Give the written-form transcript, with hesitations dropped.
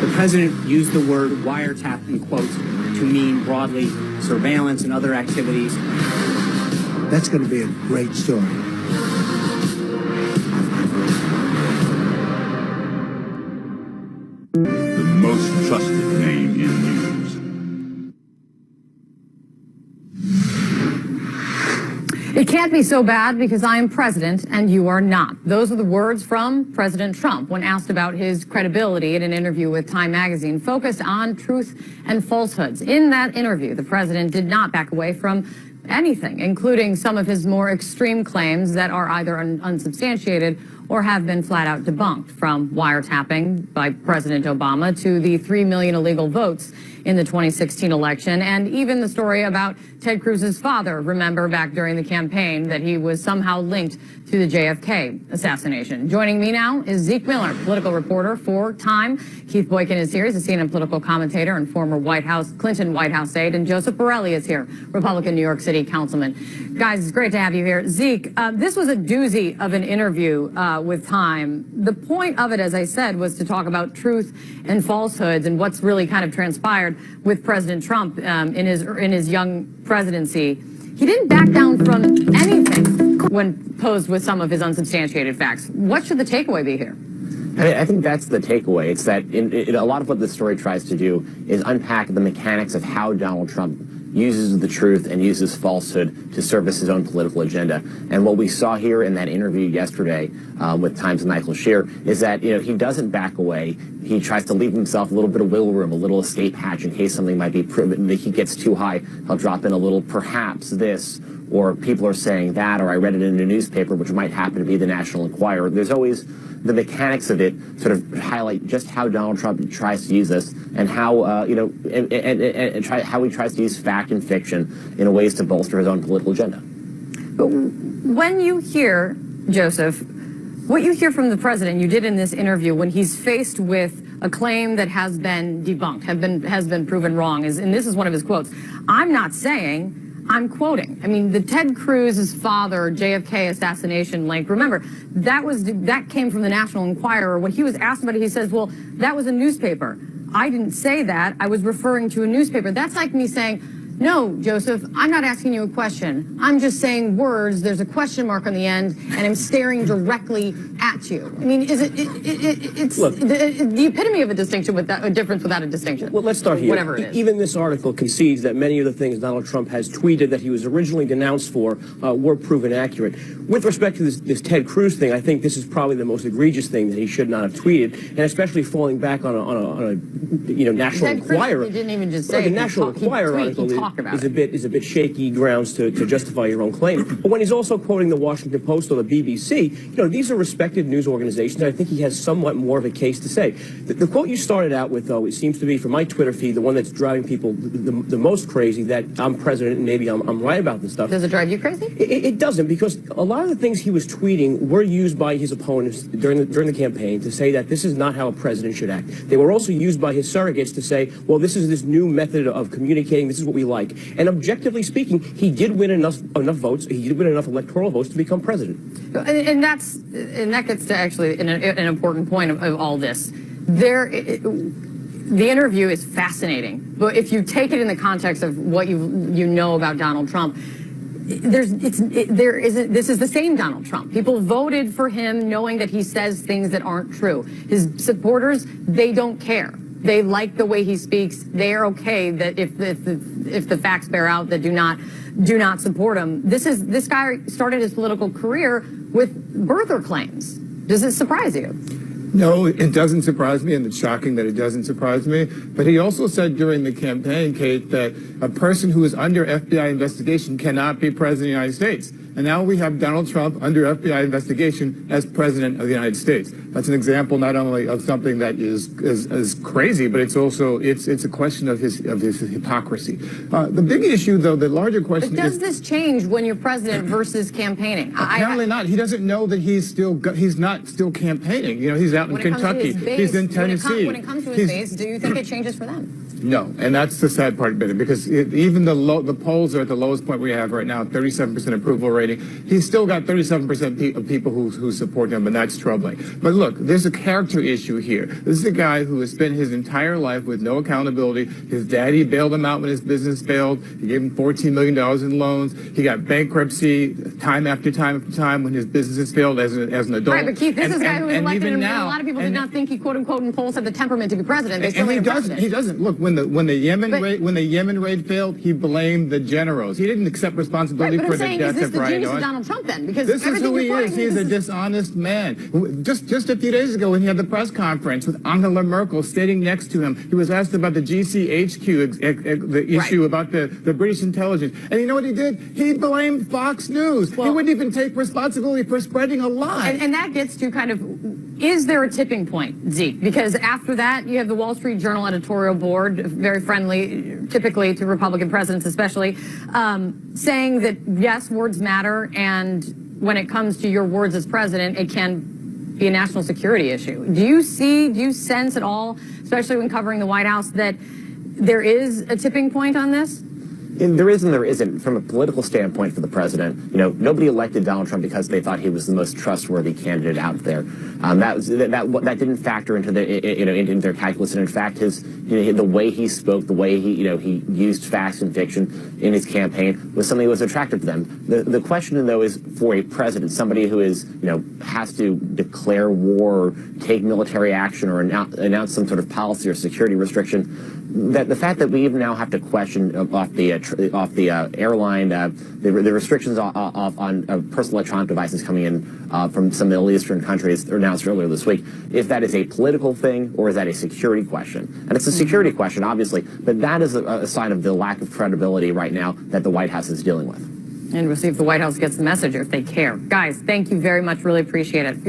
The president used the word wiretap in quotes to mean broadly surveillance and other activities. That's going to be a great story. The most trusted name in news. It can't be so bad because I am president and you are not. Those are the words from President Trump when asked about his credibility in an interview with Time magazine focused on truth and falsehoods. In that interview, the president did not back away from anything, including some of his more extreme claims that are either unsubstantiated or have been flat out debunked, from wiretapping by President Obama to the 3 million illegal votes in the 2016 election, and even the story about Ted Cruz's father. Remember back during the campaign that he was somehow linked to the JFK assassination. Joining me now is Zeke Miller, political reporter for Time. Keith Boykin is here. He's a CNN political commentator and former Clinton White House aide. And Joseph Borelli is here, Republican New York City councilman. Guys, it's great to have you here. Zeke, this was a doozy of an interview with Time. The point of it, as I said, was to talk about truth and falsehoods and what's really kind of transpired with President Trump in his young presidency. He didn't back down from anything when posed with some of his unsubstantiated facts. What should the takeaway be here? I think that's the takeaway. It's that a lot of what the story tries to do is unpack the mechanics of how Donald Trump uses the truth and uses falsehood to service his own political agenda. And what we saw here in that interview yesterday with Time's Michael Shear is that he doesn't back away. He tries to leave himself a little bit of wiggle room, a little escape hatch in case something might be proven that he gets too high. He'll drop in a little perhaps this, or people are saying that, or I read it in a newspaper, which might happen to be the National Enquirer. There's always the mechanics of it sort of highlight just how Donald Trump tries to use this and how, how he tries to use fact and fiction in ways to bolster his own political agenda. But when you hear, Joseph, what you hear from the president, you did in this interview, when he's faced with a claim that has been debunked, has been proven wrong, and this is one of his quotes, I'm not saying, I'm quoting. I mean, the Ted Cruz's father JFK assassination link, remember, that came from the National Enquirer. When he was asked about it, he says, well, that was a newspaper. I didn't say that. I was referring to a newspaper. That's like me saying, no, Joseph, I'm not asking you a question. I'm just saying words. There's a question mark on the end, and I'm staring directly at you. I mean, is it's Look, the epitome of a distinction with a difference without a distinction. Well, let's start here. Whatever it is. Even this article concedes that many of the things Donald Trump has tweeted that he was originally denounced for were proven accurate. With respect to this Ted Cruz thing, I think this is probably the most egregious thing that he should not have tweeted, and especially falling back on a National Enquirer. He didn't even just say the National Enquirer article is a bit shaky grounds to justify your own claim. But when he's also quoting the Washington Post or the BBC, these are respected news organizations. I think he has somewhat more of a case to say. The quote you started out with, though, it seems to be from my Twitter feed, the one that's driving people the most crazy, that I'm president and maybe I'm right about this stuff. Does it drive you crazy? It doesn't, because a lot of the things he was tweeting were used by his opponents during the campaign to say that this is not how a president should act. They were also used by his surrogates to say, well, this is this new method of communicating. This is what we like. And objectively speaking, he did win enough votes. He did win enough electoral votes to become president. And that gets to actually an important point of all this. The interview is fascinating, but if you take it in the context of what you know about Donald Trump, this is the same Donald Trump. People voted for him knowing that he says things that aren't true. His supporters, they don't care. They like the way he speaks. They are okay that if the facts bear out that do not support him. This guy started his political career with birther claims. Does it surprise you? No, it doesn't surprise me, and it's shocking that it doesn't surprise me. But he also said during the campaign, Kate, that a person who is under FBI investigation cannot be president of the United States. And now we have Donald Trump under FBI investigation as president of the United States. That's an example not only of something that is crazy, but it's also it's a question of his hypocrisy. The big issue, though, the larger question is, does this change when you're president versus campaigning? Apparently not. He doesn't know that he's not still campaigning. He's out in Kentucky. He's in Tennessee. When it comes to his base, do you think it changes for them? No, and that's the sad part about it, because even the polls are at the lowest point we have right now, 37% approval rate. rating. He's still got 37% of people who support him, and that's troubling. But look, there's a character issue here. This is a guy who has spent his entire life with no accountability. His daddy bailed him out when his business failed. He gave him $14 million in loans. He got bankruptcy time after time after time when his businesses failed as an adult. Right, but Keith, this is a guy who was elected, and now, a lot of people did not think he, quote unquote, in polls had the temperament to be president. They still and he doesn't. Look, when the Yemen raid failed, he blamed the generals. He didn't accept responsibility for the death of Brian. Is this the genius of Donald Trump then? Because this is who he is. He's a dishonest man. Just a few days ago, when he had the press conference with Angela Merkel sitting next to him, he was asked about the GCHQ, the issue about the British intelligence. And you know what he did? He blamed Fox News. He wouldn't even take responsibility for spreading a lie. And that gets to kind of, is there a tipping point, Zeke? Because after that, you have the Wall Street Journal editorial board, very friendly, typically to Republican presidents especially, saying that, yes, words matter, and when it comes to your words as president, it can be a national security issue. Do you sense at all, especially when covering the White House, that there is a tipping point on this? And there is and there isn't. From a political standpoint for the president, nobody elected Donald Trump because they thought he was the most trustworthy candidate out there. That didn't factor into into their calculus. And in fact, the way he spoke, the way he used facts and fiction in his campaign was something that was attractive to them. The question though is for a president, somebody who is has to declare war, or take military action, or announce some sort of policy or security restriction. That the fact that we even now have to question off the airline the restrictions on personal electronic devices coming in from some Middle Eastern countries announced earlier this week, if that is a political thing or is that a security question? And it's a security question, obviously, but that is a sign of the lack of credibility right now that the White House is dealing with. And we'll see if the White House gets the message or if they care. Guys, thank you very much. Really appreciate it.